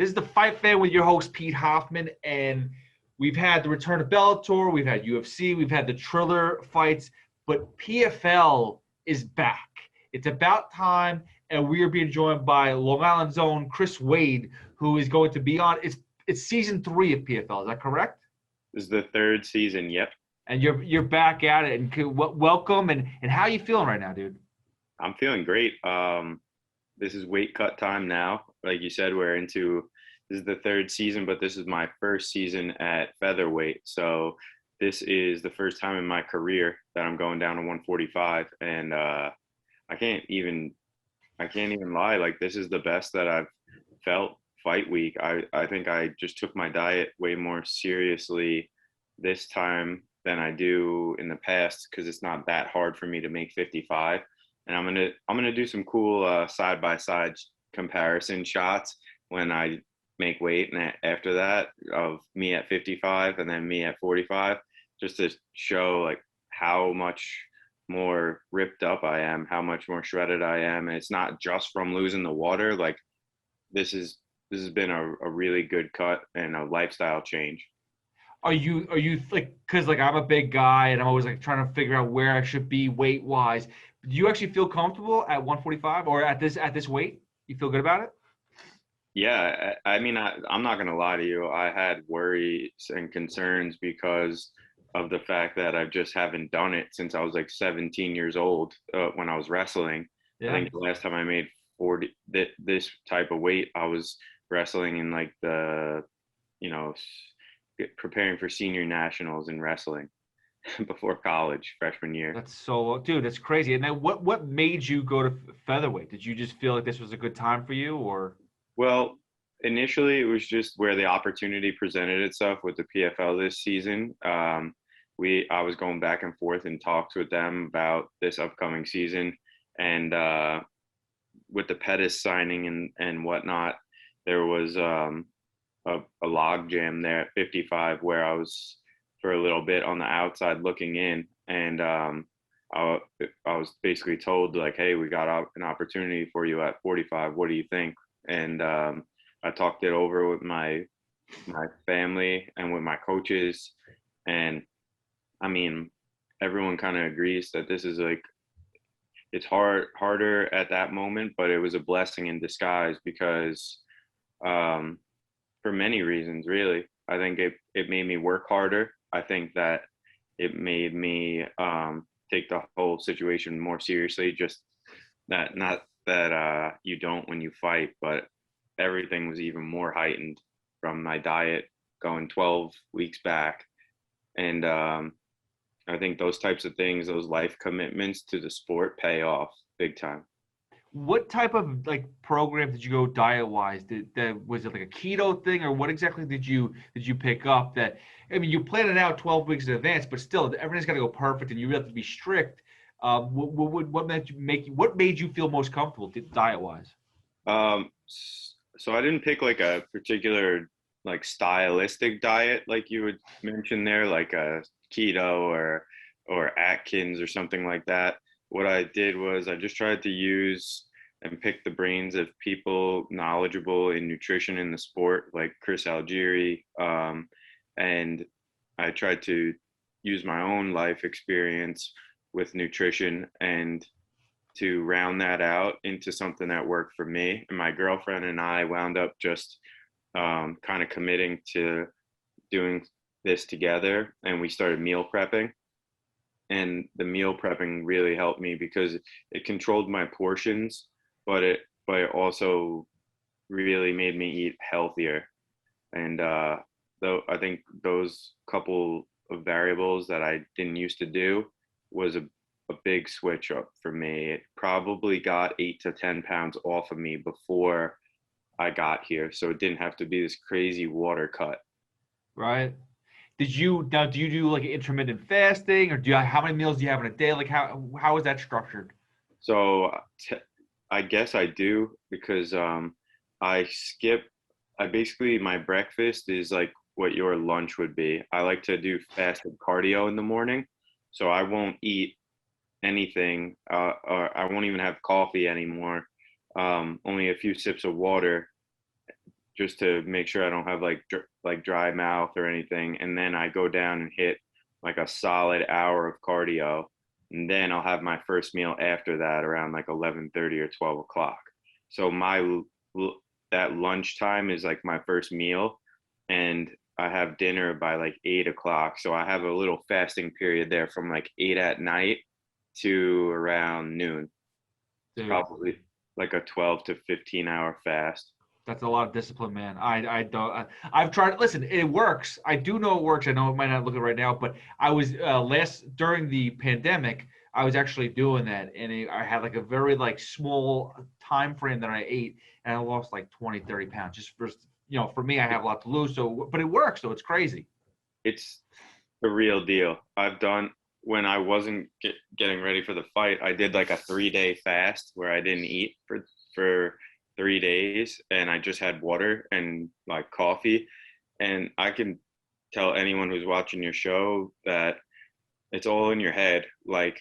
This is the Fight Fan with your host, Pete Hoffman, and we've had the return of Bellator, we've had UFC, we've had the Triller fights, but PFL is back. It's about time, and we are being joined by Long Island's own Chris Wade, who is going to be on. It's season 3 of PFL. Is that correct? This is the third season. Yep. And you're back at it, and welcome. And how are you feeling right now, dude? I'm feeling great. This is weight cut time now. Like you said, this is the third season, but this is my first season at featherweight. So this is the first time in my career that I'm going down to 145, and I can't even lie. Like, this is the best that I've felt fight week. I think I just took my diet way more seriously this time than I do in the past, because it's not that hard for me to make 55. And I'm gonna do some cool side by side comparison shots when I make weight, and after that, of me at 55 and then me at 45, just to show like how much more ripped up I am, how much more shredded I am. And it's not just from losing the water. Like, this has been a really good cut and a lifestyle change. Are you like, because like I'm a big guy and I'm always like trying to figure out where I should be weight wise. Do you actually feel comfortable at 145 or at this weight? You feel good about it? Yeah, I mean, I'm not gonna lie to you. I had worries and concerns because of the fact that I just haven't done it since I was like 17 years old, when I was wrestling. I Yeah. think the last time I made 40 this type of weight, I was wrestling in like you know, preparing for senior nationals in wrestling before college, freshman year. Dude, that's crazy. And then what made you go to featherweight? Did you just feel like this was a good time for you, or? Well, initially it was just where the opportunity presented itself with the PFL this season. I was going back and forth in talks with them about this upcoming season, and with the Pettis signing and whatnot, there was a log jam there at 55 where I was for a little bit on the outside looking in, and I was basically told, like, hey, we got an opportunity for you at 45. What do you think? And I talked it over with my family and with my coaches, and I mean, everyone kind of agrees that this is like, it's harder at that moment, but it was a blessing in disguise because, for many reasons, really. I think it made me work harder. I think that it made me take the whole situation more seriously. Just that, not that you don't when you fight, but everything was even more heightened from my diet going 12 weeks back. And I think those types of things, those life commitments to the sport, pay off big time. What type of like program did you go diet wise? Was it like a keto thing, or what exactly did you pick up? That, I mean, you plan it out 12 weeks in advance, but still everything's got to go perfect, and you really have to be strict. What made you feel most comfortable diet wise? So I didn't pick like a particular like stylistic diet like you would mention there, like a keto or Atkins or something like that. What I did was I just tried to use and pick the brains of people knowledgeable in nutrition in the sport, like Chris Algieri, and I tried to use my own life experience with nutrition and to round that out into something that worked for me. And my girlfriend and I wound up just kind of committing to doing this together, and we started meal prepping. And the meal prepping really helped me because it controlled my portions, but it also really made me eat healthier. And though I think those couple of variables that I didn't used to do was a big switch up for me. It probably got 8 to 10 pounds off of me before I got here, so it didn't have to be this crazy water cut. Right? Do you do like intermittent fasting, or how many meals do you have in a day? Like how is that structured? So I guess I do because I skip. I basically, my breakfast is like what your lunch would be. I like to do fasted cardio in the morning, so I won't eat anything, or I won't even have coffee anymore. Only a few sips of water just to make sure I don't have like dry mouth or anything. And then I go down and hit like a solid hour of cardio. And then I'll have my first meal after that around like 11:30 or 12 o'clock. So that lunchtime is like my first meal. And I have dinner by like 8 o'clock. So I have a little fasting period there from like 8 at night to around noon. It's Dude, probably like a 12 to 15 hour fast. that's a lot of discipline, man. I don't. I've tried. Listen, it works. I do know it works. I know it might not look it right now, but I was during the pandemic. I was actually doing that, and I had like a very like small time frame that I ate, and I lost like 20, 30 pounds. Just for for me, I have a lot to lose. So, but it works. So it's crazy. It's the real deal. I've done when I wasn't getting ready for the fight. I did like a 3-day fast where I didn't eat for 3 days, and I just had water and like coffee. And I can tell anyone who's watching your show that it's all in your head. Like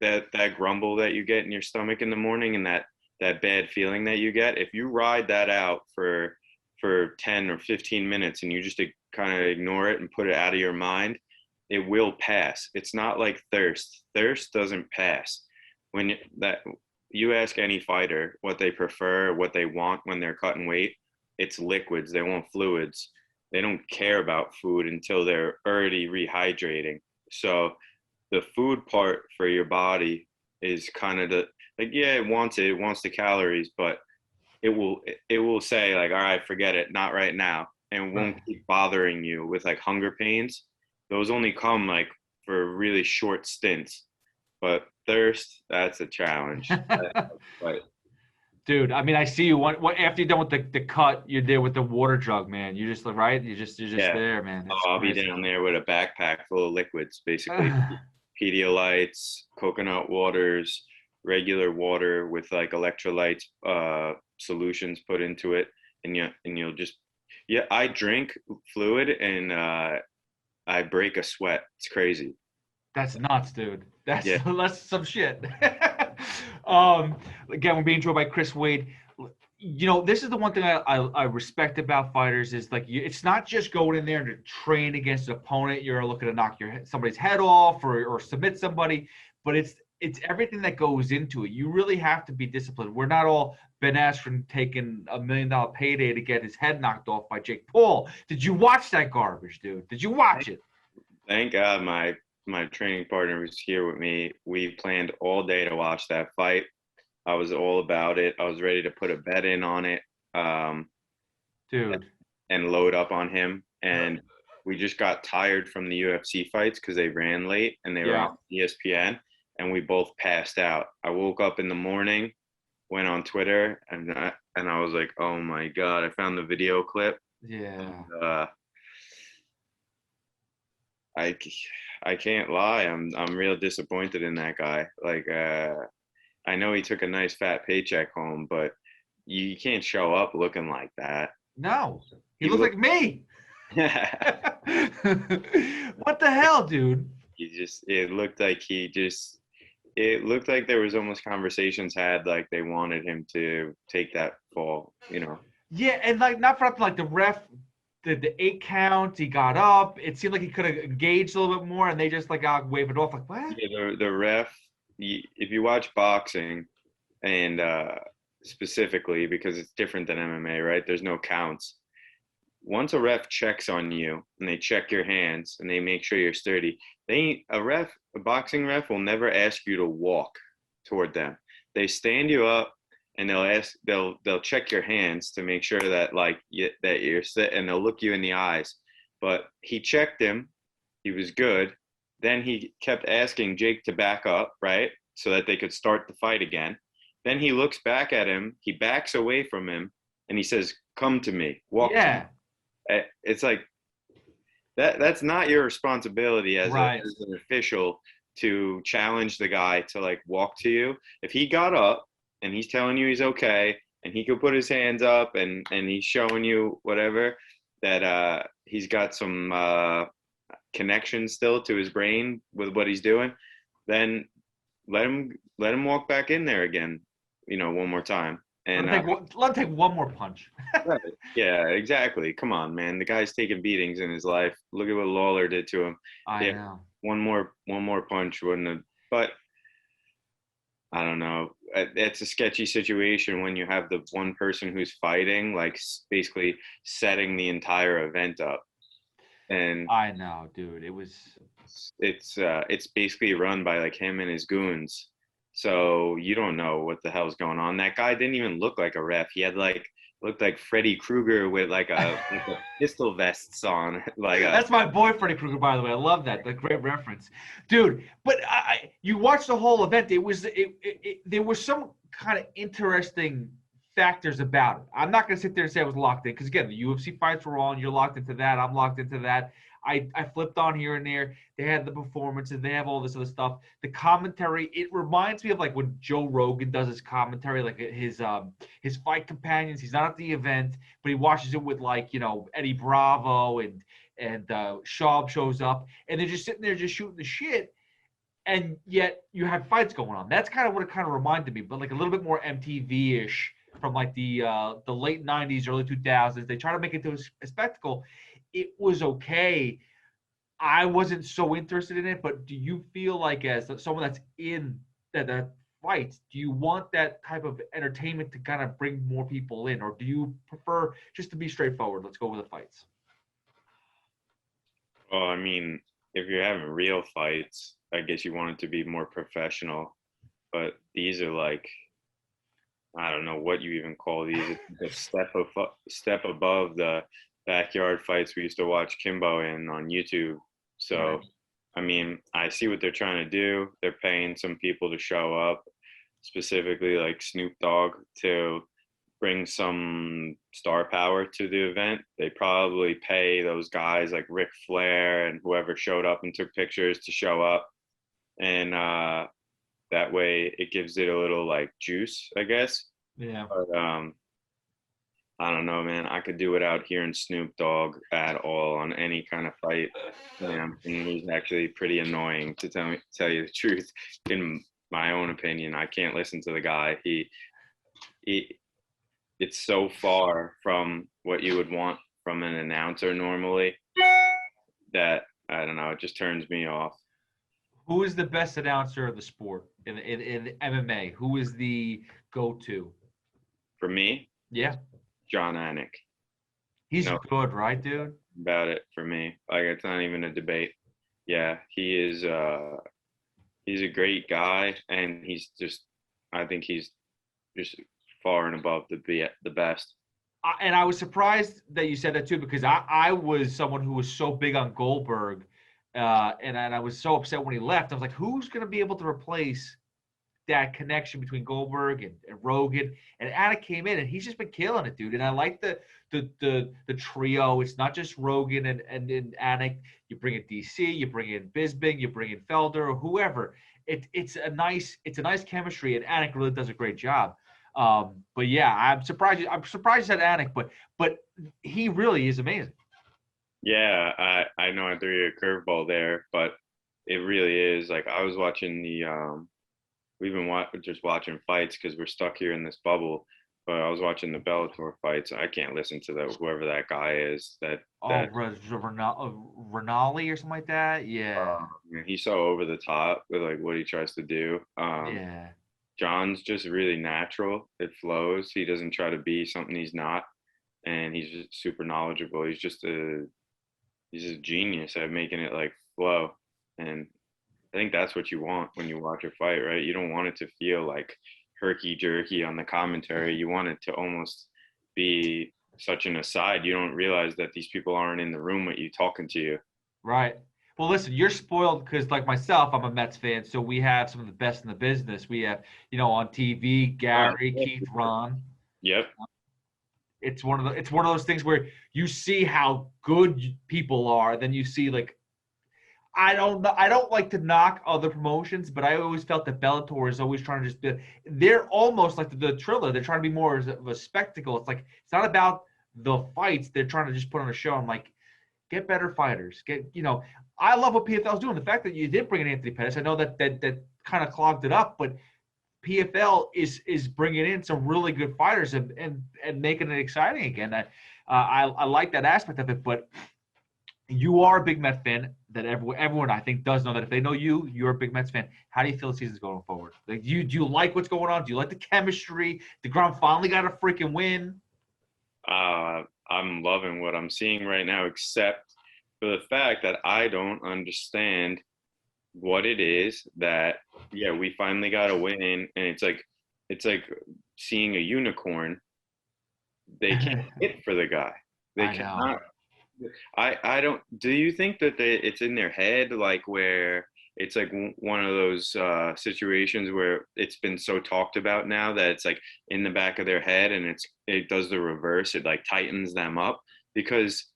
that grumble that you get in your stomach in the morning, and that bad feeling that you get, if you ride that out for 10 or 15 minutes and you just kind of ignore it and put it out of your mind, it will pass. It's not like thirst. Thirst doesn't pass. When you ask any fighter what they prefer, what they want when they're cutting weight, it's liquids. They want fluids. They don't care about food until they're already rehydrating. So the food part for your body is kind of it wants the calories, but it will say like, all right, forget it, not right now, and won't keep bothering you with like hunger pains. Those only come like for really short stints, but thirst, that's a challenge. But Dude, I mean, I see you. What after you're done with the cut, you're there with the water jug, man. You just right. You're just yeah, there, man. That's I'll be crazy. down there with a backpack full of liquids, basically Pedialytes, coconut waters, regular water with like electrolytes solutions put into it, and you'll just I drink fluid and I break a sweat. It's crazy. That's nuts, dude. That's Yeah. that's some shit. Again, we're being joined by Chris Wade. This is the one thing I respect about fighters is like it's not just going in there to train against an opponent. You're looking to knock somebody's head off or submit somebody, but it's everything that goes into it. You really have to be disciplined. We're not all Ben Askren taking $1 million payday to get his head knocked off by Jake Paul. Did you watch that garbage, dude? Did you watch it? Thank God my training partner was here with me. We planned all day to watch that fight. I was all about it. I was ready to put a bet in on it, Dude. and load up on him. And we just got tired from the UFC fights because they ran late and they were on ESPN, and we both passed out. I woke up in the morning, went on Twitter, and I was like, oh my God, I found the video clip. Yeah. And, I can't lie. I'm real disappointed in that guy. Like, I know he took a nice fat paycheck home, but you can't show up looking like that. No, he looks like me. What the hell, dude? It looked like there was almost conversations had like they wanted him to take that fall, Yeah, and like not for nothing, like the ref, the 8 count, he got up. It seemed like he could have engaged a little bit more, and they just like wave it off. Like what? Yeah, the ref. If you watch boxing, and specifically because it's different than MMA, right? There's no counts. Once a ref checks on you and they check your hands and they make sure you're sturdy, a boxing ref will never ask you to walk toward them. They stand you up and they'll check your hands to make sure that that you're sit, and they'll look you in the eyes. But he checked him, he was good. Then he kept asking Jake to back up, right, so that they could start the fight again. Then he looks back at him, he backs away from him, and he says, "Come to me, walk to me." It's like that's not your responsibility as an official to challenge the guy to like walk to you. If he got up and he's telling you he's okay and he could put his hands up and he's showing you whatever, that he's got some connection still to his brain with what he's doing, then let him walk back in there again, one more time. And let him take one more punch. right. Yeah, exactly. Come on, man. The guy's taking beatings in his life. Look at what Lawler did to him. I know. One more punch wouldn't have. But I don't know. It's a sketchy situation when you have the one person who's fighting, like basically setting the entire event up, and I know, dude. It was. it's basically run by like him and his goons. So you don't know what the hell's going on. That guy didn't even look like a ref. He had like looked like Freddy Krueger with like a pistol vests on. Like That's my boy, Freddy Krueger, by the way. I love that. The great reference, dude. But you watched the whole event. There was some kind of interesting factors about it. I'm not gonna sit there and say I was locked in because again, the UFC fights were on. You're locked into that. I'm locked into that. I flipped on here and there. They had the performances. They have all this other stuff. The commentary. It reminds me of like when Joe Rogan does his commentary, like his fight companions. He's not at the event, but he watches it with like Eddie Bravo and Schaub shows up, and they're just sitting there just shooting the shit. And yet you have fights going on. That's kind of what it kind of reminded me, but like a little bit more MTV-ish from like the late '90s, early 2000s. They try to make it to a spectacle. It was okay. I wasn't so interested in it, but do you feel like as someone that's in that fights, do you want that type of entertainment to kind of bring more people in, or do you prefer just to be straightforward? Let's go with the fights. well, I mean, if you're having real fights, I guess you want it to be more professional. But these are like, I don't know what you even call these. It's a step above the backyard fights we used to watch Kimbo in on YouTube. So, Right. I mean, I see what they're trying to do. They're paying some people to show up, specifically like Snoop Dogg, to bring some star power to the event. They probably pay those guys like Ric Flair and whoever showed up and took pictures to show up. And that way it gives it a little like juice, I guess. Yeah. But I don't know, man. I could do without hearing Snoop Dogg at all on any kind of fight. And he's actually pretty annoying to tell you the truth. In my own opinion, I can't listen to the guy. He it's so far from what you would want from an announcer normally that I don't know. It just turns me off. Who is the best announcer of the sport in MMA? Who is the go-to? For me, Yeah, John Anik. he's No good, right, dude? about it for me. Like it's not even a debate. Yeah, he is. He's a great guy, and I think he's just far and above the best. And I was surprised that you said that too, because I was someone who was so big on Goldberg, and I was so upset when he left. I was like, who's going to be able to replace that connection between Goldberg and Rogan? And Anik came in, and he's just been killing it, dude. And I like the trio. It's not just Rogan and Anik. You bring in DC, you bring in Bisping, you bring in Felder, or whoever. It's a nice chemistry, and Anik really does a great job. But yeah, I'm surprised you said Anik, but he really is amazing. Yeah, I know I threw you a curveball there, but it really is. Like I was watching we've been just watching fights because we're stuck here in this bubble. But I was watching the Bellator fights. I can't listen to whoever that guy is. Rinaldi or something like that. Yeah, He's so over the top with like what he tries to do. yeah. John's just really natural. It flows. He doesn't try to be something he's not, and he's just super knowledgeable. He's a genius at making it like flow, and I think that's what you want when you watch a fight, right? You don't want it to feel like herky jerky on the commentary. You want it to almost be such an aside. You don't realize that these people aren't in the room with you talking to you. Right. Well, listen, you're spoiled because, like myself, I'm a Mets fan, so we have some of the best in the business. We have, on TV, Gary, Keith, Ron. Yep. It's one of those things where you see how good people are, then you see like I don't like to knock other promotions, but I always felt that Bellator is always trying to just they're almost like the Triller. They're trying to be more of a spectacle. It's like it's not about the fights. They're trying to just put on a show. I'm like, get better fighters. I love what PFL is doing. The fact that you did bring in Anthony Pettis, I know that kind of clogged it up, but PFL is bringing in some really good fighters and making it exciting again. I like that aspect of it, but you are a big Mets fan. That everyone I think does know that if they know you, you're a big Mets fan. How do you feel the season's going forward? Like, do you like what's going on? Do you like the chemistry? DeGrom finally got a freaking win. I'm loving what I'm seeing right now, except for the fact that I don't understand what it is that, yeah, we finally got a win, and it's like seeing a unicorn. They can't hit for the guy. They I know. cannot. I don't. Do you think that it's in their head, like where it's like one of those situations where it's been so talked about now that it's like in the back of their head, and it does the reverse. It like tightens them up, because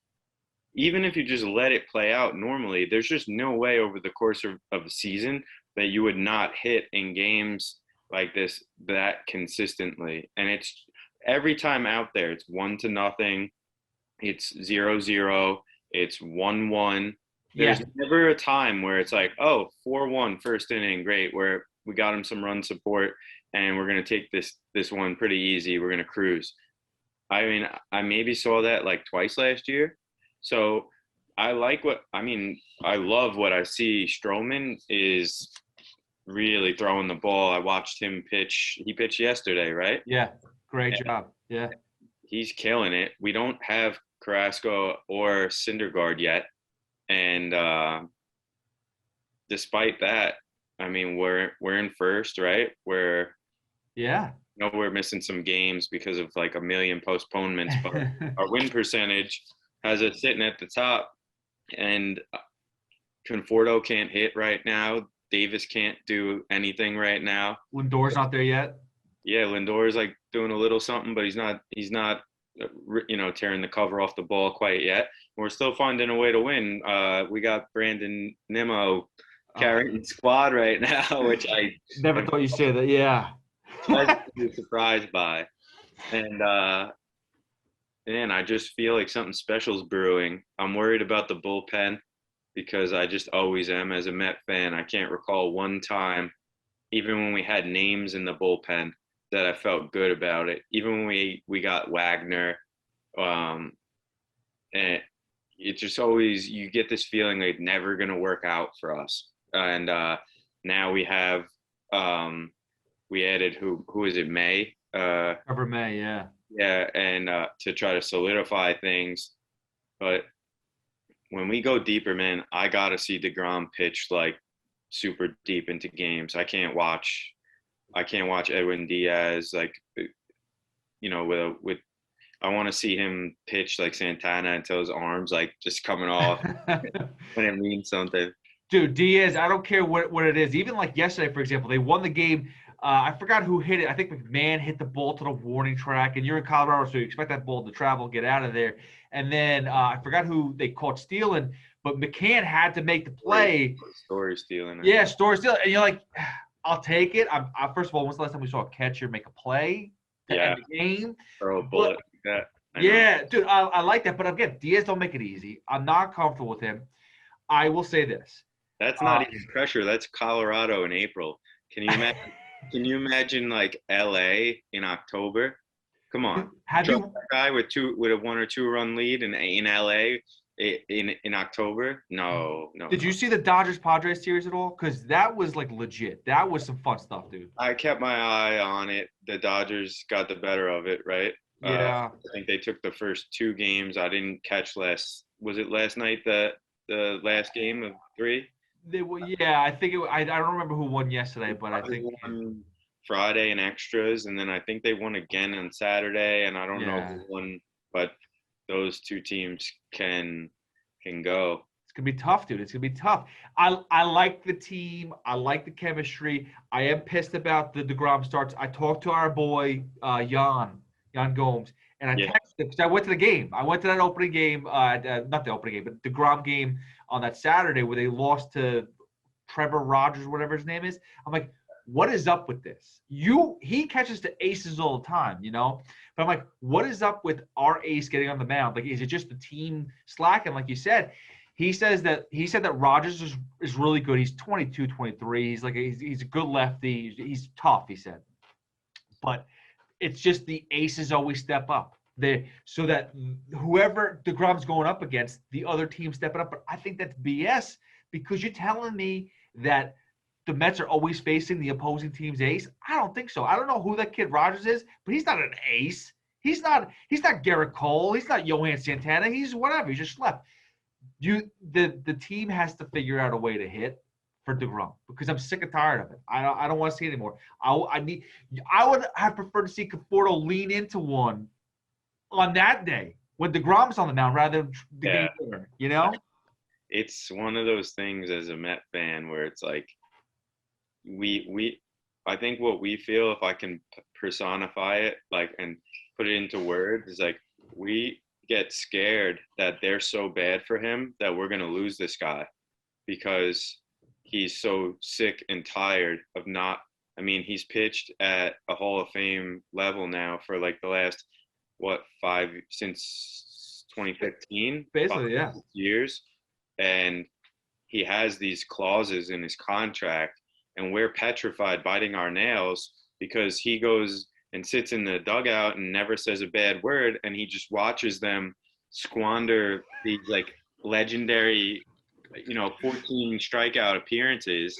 even if you just let it play out normally, there's just no way over the course of a season that you would not hit in games like this that consistently. And it's every time out there, it's 1-0. It's 0-0. It's 1-1. There's never a time where it's like, oh, 4-1 first inning, great, where we got him some run support and we're going to take this one pretty easy. We're going to cruise. I mean, I maybe saw that like twice last year. So I love what I see. Stroman is really throwing the ball. I watched him pitch. He pitched yesterday, right? Yeah, great job. Yeah. He's killing it. We don't have Carrasco or Syndergaard yet. And despite that, I mean, we're in first, right? We're missing some games because of like a million postponements, but our win percentage has us sitting at the top. And Conforto can't hit right now. Davis can't do anything right now. Lindor's not there yet. Yeah, Lindor's like doing a little something, but he's not tearing the cover off the ball quite yet. We're still finding a way to win. We got Brandon Nimmo carrying the squad right now, which I never thought you'd say that. Yeah, pleasantly surprised by. And man, I just feel like something special is brewing. I'm worried about the bullpen because I just always am as a Met fan. I can't recall one time, even when we had names in the bullpen, that I felt good about it. Even when we got Wagner, and it's just always, you get this feeling like never going to work out for us. And now we have, we added, who is it, May? Trevor May, yeah. Yeah, and to try to solidify things. But when we go deeper, man, I got to see DeGrom pitch like super deep into games. I can't watch Edwin Diaz like, with I want to see him pitch like Santana until his arms like just coming off when it means something. Dude, Diaz, I don't care what it is. Even like yesterday, for example, they won the game. I forgot who hit it. I think McMahon hit the ball to the warning track, and you're in Colorado, so you expect that ball to travel, get out of there. And then I forgot who they caught stealing, but McCann had to make the play. Story stealing. Yeah, Story stealing. And you're like, I'll take it. First of all, when's the last time we saw a catcher make a play to end the game? Throw a bullet like that. Yeah, dude, I like that. But again, Diaz don't make it easy. I'm not comfortable with him. I will say this. That's not even pressure. That's Colorado in April. Can you imagine? Can you imagine like LA in October? Come on. Have you that guy with a 1 or 2 run lead in LA in October? No. Did you see the Dodgers Padres series at all? Because that was like legit. That was some fun stuff, dude. I kept my eye on it. The Dodgers got the better of it, right? Yeah. I think they took the first 2 games. I didn't catch last night the last game of 3? I think I don't remember who won yesterday, but I think won Friday in extras, and then I think they won again on Saturday, and I don't know who won, but those 2 teams can go. It's gonna be tough, dude. It's gonna be tough. I like the team. I like the chemistry. I am pissed about the DeGrom starts. I talked to our boy Jan Gomes, and I texted him because I went to the game. I went to that opening game, not the opening game, but the DeGrom game on that Saturday where they lost to Trevor Rogers, whatever his name is. I'm like, what is up with this? He catches the aces all the time, But I'm like, what is up with our ace getting on the mound? Like, is it just the team slacking? Like you said, He said that Rogers is really good. He's 22, 23. He's a good lefty. He's tough, he said. But it's just the aces always step up. So that whoever DeGrom's going up against, the other team stepping up. But I think that's BS because you're telling me that the Mets are always facing the opposing team's ace. I don't think so. I don't know who that kid Rogers is, but he's not an ace. He's not Garrett Cole. He's not Johan Santana. He's whatever. He just left. The team has to figure out a way to hit for DeGrom because I'm sick and tired of it. I don't want to see it anymore. I would have preferred to see Conforto lean into one on that day when DeGrom's on the mound rather than the game winner, you know? It's one of those things as a Met fan where it's like I think what we feel, if I can personify it and put it into words, is like we get scared that they're so bad for him that we're going to lose this guy because he's so sick and tired of not. I mean, he's pitched at a Hall of Fame level now for the last since 2015, basically, years, and he has these clauses in his contract, and we're petrified, biting our nails because he goes and sits in the dugout and never says a bad word, and he just watches them squander these legendary 14 strikeout appearances,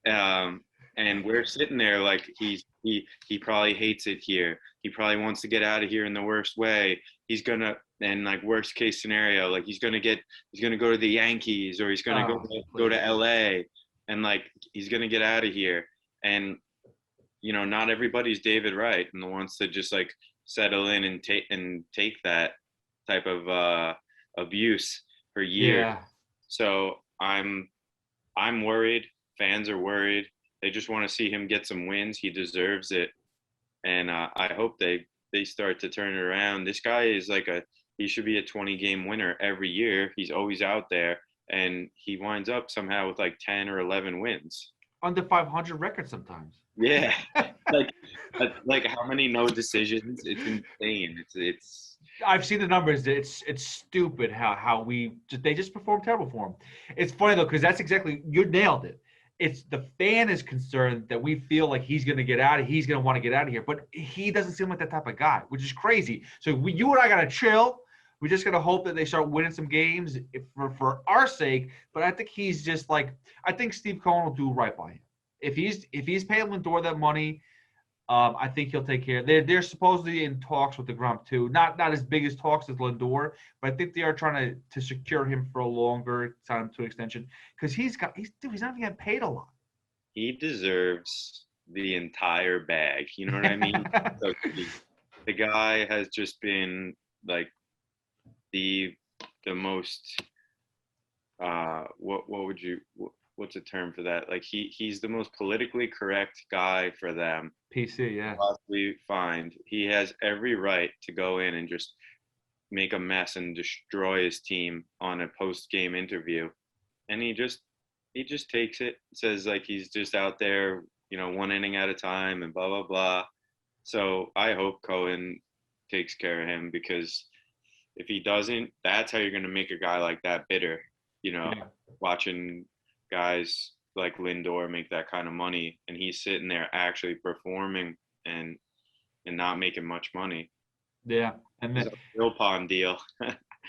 and we're sitting there like he probably hates it here. He probably wants to get out of here in the worst way. He's gonna, and worst case scenario, he's gonna go to the Yankees, or he's gonna go to LA, and he's gonna get out of here. And not everybody's David Wright and wants to just settle in and take that type of abuse for years. Yeah. So I'm worried. Fans are worried. They just want to see him get some wins. He deserves it, and I hope they start to turn it around. This guy is he should be a 20-game winner every year. He's always out there, and he winds up somehow with 10 or 11 wins. Under 500 record sometimes. Yeah, how many no decisions? It's insane. It's. I've seen the numbers. It's stupid how they just perform terrible for him. It's funny though because that's exactly, you nailed it. It's the fan is concerned that we feel like he's going to get out of. He's going to want to get out of here, but he doesn't seem like that type of guy, which is crazy. So you and I got to chill. We just got to hope that they start winning some games for our sake. But I think he's just I think Steve Cohen will do right by him. If he's paying Lindor that money, I think he'll take care. They're supposedly in talks with DeGrom too. Not as big as talks as Lindor, but I think they are trying to secure him for a longer time to an extension because he's not even getting paid a lot. He deserves the entire bag. You know what I mean? So the guy has just been the most what's a term for that? He's the most politically correct guy for them. PC, yeah. Possibly find. He has every right to go in and just make a mess and destroy his team on a post-game interview, and he just takes it. Says he's just out there, one inning at a time, and blah blah blah. So I hope Cohen takes care of him because if he doesn't, that's how you're going to make a guy like that bitter. Watching guys like Lindor make that kind of money, and he's sitting there actually performing and not making much money. Yeah, and then Wilpon deal.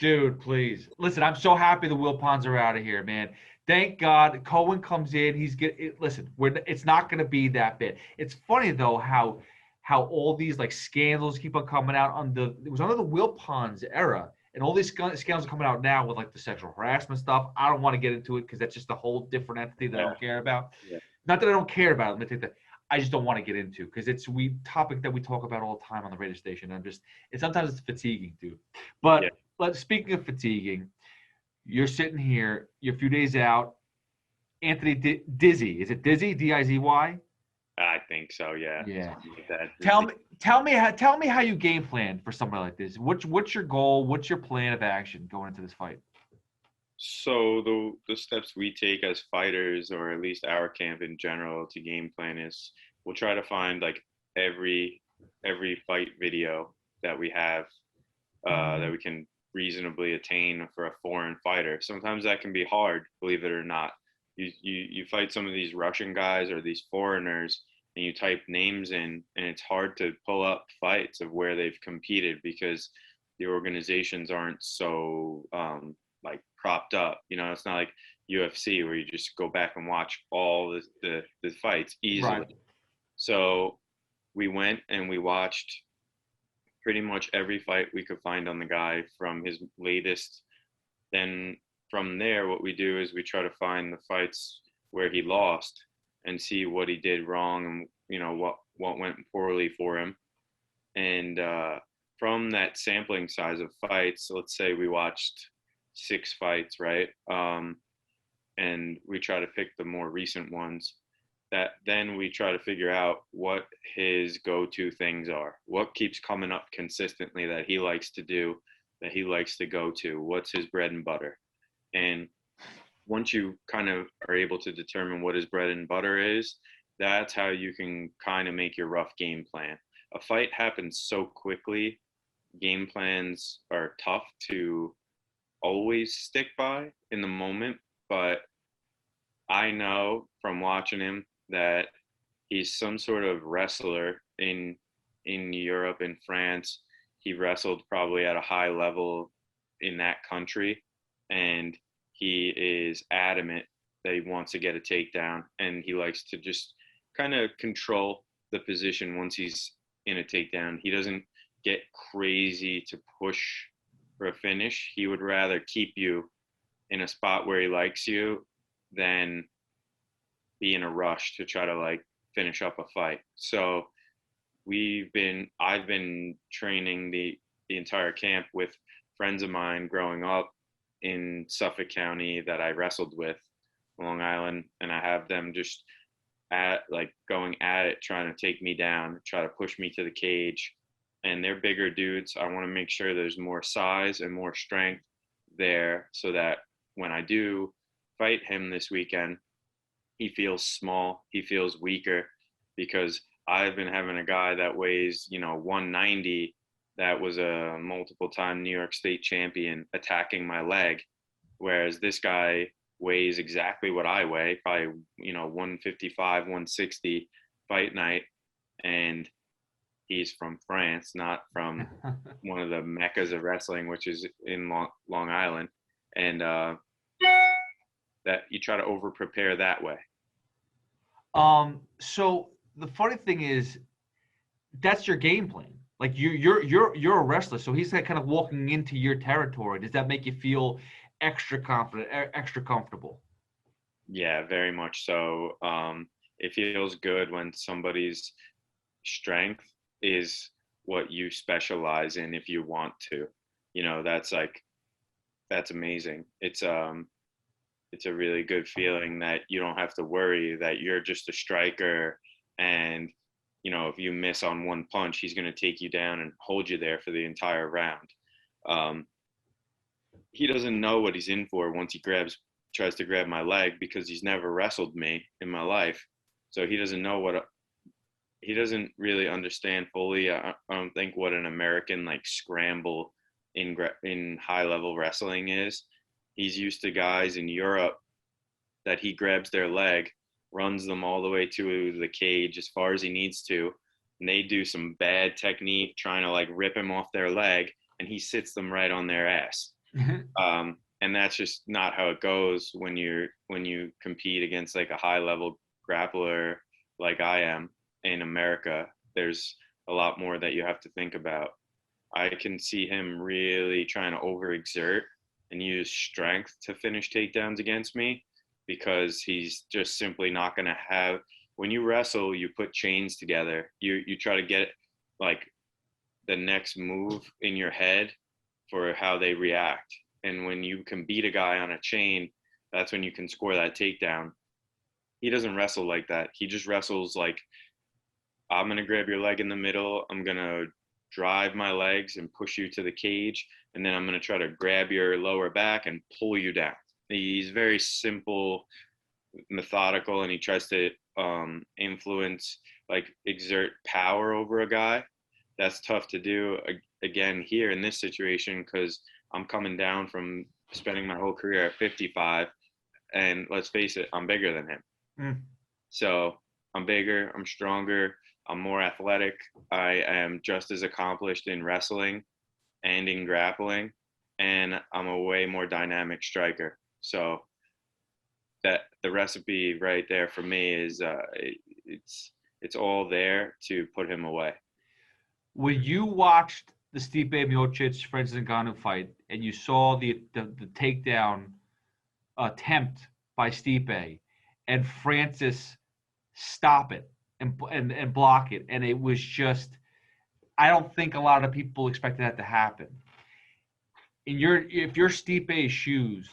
Dude, please listen. I'm so happy the Wilpons are out of here, man. Thank God Cohen comes in. Listen. It's not going to be that bad. It's funny though how all these scandals keep on coming out it was under the Wilpons era. And all these scandals are coming out now with the sexual harassment stuff. I don't want to get into it because that's just a whole different entity that I don't care about. Yeah. Not that I don't care about it. Let me take that. I just don't want to get into because it's topic that we talk about all the time on the radio station. Sometimes it's fatiguing, dude. But speaking of fatiguing, you're sitting here. You're a few days out. Anthony Dizzy. Is it Dizzy? D-I-Z-Y? I think so. Yeah. Yeah. Like Tell me how you game plan for somebody like this. What's your goal? What's your plan of action going into this fight? So the steps we take as fighters, or at least our camp in general, to game plan is we'll try to find every fight video that we have that we can reasonably attain for a foreign fighter. Sometimes that can be hard, believe it or not. You fight some of these Russian guys or these foreigners, and you type names in, and it's hard to pull up fights of where they've competed because the organizations aren't so like propped up. You know, it's not like UFC where you just go back and watch all the fights easily. Right. So we went and we watched pretty much every fight we could find on the guy from his latest. Then from there, what we do is we try to find the fights where he lost and see what he did wrong and, you know, what went poorly for him. And from that sampling size of fights, let's say we watched 6 fights, right? And we try to pick the more recent ones. That then we try to figure out what his go-to things are. What keeps coming up consistently that he likes to do, that he likes to go to. What's his bread and butter? And once you kind of are able to determine what his bread and butter is, that's how you can kind of make your rough game plan. A fight happens so quickly, game plans are tough to always stick by in the moment, but I know from watching him that he's some sort of wrestler in Europe and France. He wrestled probably at a high level in that country, and he is adamant that he wants to get a takedown, and he likes to just kind of control the position once he's in a takedown. He doesn't get crazy to push for a finish. He would rather keep you in a spot where he likes you than be in a rush to try to like finish up a fight. So I've been training the entire camp with friends of mine growing up in Suffolk County that I wrestled with, Long Island, and I have them just going at it, trying to take me down, try to push me to the cage. And they're bigger dudes. I want to make sure there's more size and more strength there so that when I do fight him this weekend, he feels small, he feels weaker, because I've been having a guy that weighs, 190, that was a multiple time New York State champion, attacking my leg, whereas this guy weighs exactly what I weigh, probably, 155, 160 fight night, and he's from France, not from one of the meccas of wrestling, which is in Long Island, and that you try to over prepare that way. So the funny thing is, that's your game plan. Like you're a wrestler, so he's kind of walking into your territory. Does that make you feel extra confident, extra comfortable? Yeah, very much so. It feels good when somebody's strength is what you specialize in if you want to. That's amazing. It's a really good feeling that you don't have to worry that you're just a striker, and if you miss on one punch, he's going to take you down and hold you there for the entire round. He doesn't know what he's in for once he tries to grab my leg, because he's never wrestled me in my life. So he doesn't know he doesn't really understand fully. I don't think what an American scramble in high level wrestling is. He's used to guys in Europe that he grabs their leg, runs them all the way to the cage as far as he needs to, and they do some bad technique trying to rip him off their leg, and he sits them right on their ass. And that's just not how it goes when you compete against a high level grappler like I am in America. There's a lot more that you have to think about. I can see him really trying to overexert and use strength to finish takedowns against me, because he's just simply not going to have. When you wrestle, you put chains together. You try to get the next move in your head for how they react. And when you can beat a guy on a chain, that's when you can score that takedown. He doesn't wrestle like that. He just wrestles I'm going to grab your leg in the middle. I'm going to drive my legs and push you to the cage. And then I'm going to try to grab your lower back and pull you down. He's very simple, methodical, and he tries to influence, exert power over a guy. That's tough to do, again, here in this situation, because I'm coming down from spending my whole career at 55, and let's face it, I'm bigger than him. Mm. So I'm bigger, I'm stronger, I'm more athletic. I am just as accomplished in wrestling and in grappling, and I'm a way more dynamic striker. So that the recipe right there for me is it's all there to put him away. When you watched the Stipe Miocic Francis Ngannou fight and you saw the takedown attempt by Stipe and Francis stop it and block it, and it was just, I don't think a lot of people expected that to happen. If you're Stipe's shoes,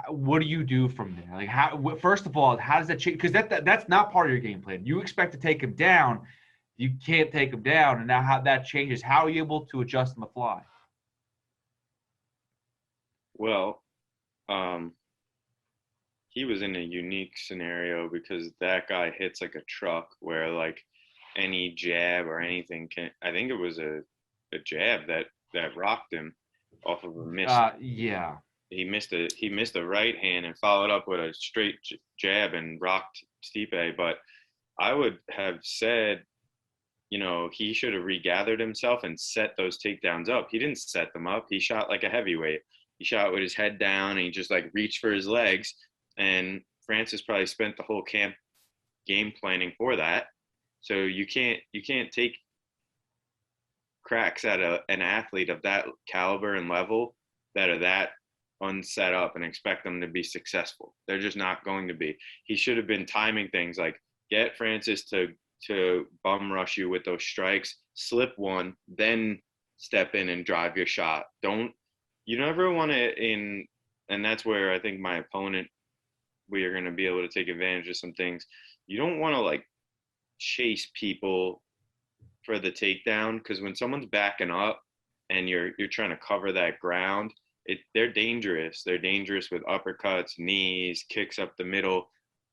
what do you do from there? Like, how? First of all, how does that change? Because that's not part of your game plan. You expect to take him down, you can't take him down, and now how that changes. How are you able to adjust on the fly? Well, he was in a unique scenario because that guy hits like a truck where like any jab or anything can. I think it was a jab that rocked him off of a miss. Yeah. He missed a right hand and followed up with a straight jab and rocked Stipe. But I would have said, he should have regathered himself and set those takedowns up. He didn't set them up. He shot like a heavyweight. He shot with his head down and he just like reached for his legs. And Francis probably spent the whole camp game planning for that. So you can't take cracks at an athlete of that caliber and level that are that unset up and expect them to be successful. They're just not going to be. He should have been timing things like get Francis to bum rush you with those strikes, slip one, then step in and drive your shot. You never want to and that's where I think my opponent, we are going to be able to take advantage of some things. You don't want to like chase people for the takedown, because when someone's backing up and you're trying to cover that ground, they're dangerous. They're dangerous with uppercuts, knees, kicks up the middle.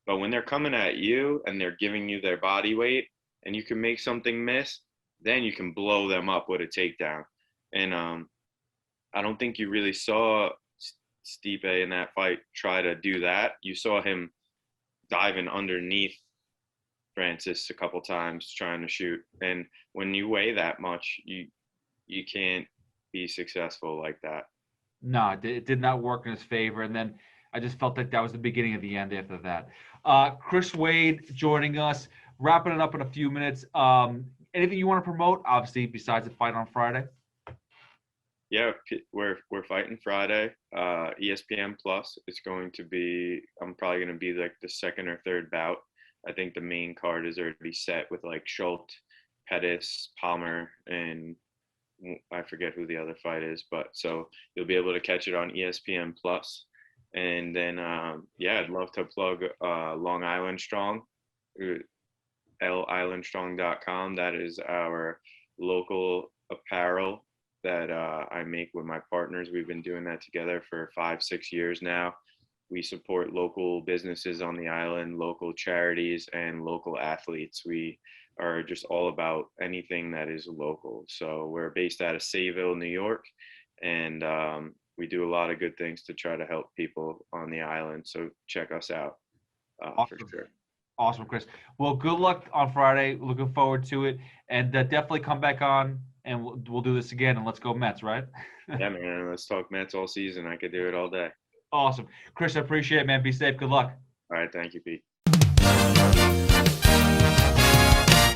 But when they're coming at you and they're giving you their body weight and you can make something miss, then you can blow them up with a takedown. And I don't think you really saw Stipe in that fight try to do that. You saw him diving underneath Francis a couple times trying to shoot. And when you weigh that much, you can't be successful like that. No, it did not work in his favor. And then I just felt like that was the beginning of the end after that. Chris Wade joining us, wrapping it up in a few minutes. Anything you want to promote, obviously, besides the fight on Friday? Yeah, we're fighting Friday. ESPN Plus. It's going to be, I'm probably going to be like the second or third bout. I think the main card is already set with like Schultz, Pettis, Palmer, and I forget who the other fight is, but so you'll be able to catch it on ESPN Plus. And then, I'd love to plug Long Island Strong, lislandstrong.com. That is our local apparel that I make with my partners. We've been doing that together for 5-6 years now. We support local businesses on the island, local charities, and local athletes. We are just all about anything that is local. So we're based out of Sayville, New York, and we do a lot of good things to try to help people on the island. So check us out Awesome. for sure. Awesome, Chris. Well, good luck on Friday. Looking forward to it. And definitely come back on, and we'll do this again. And let's go Mets, right? Yeah, man. Let's talk Mets all season. I could do it all day. Awesome. Chris, I appreciate it, man. Be safe. Good luck. All right. Thank you, Pete.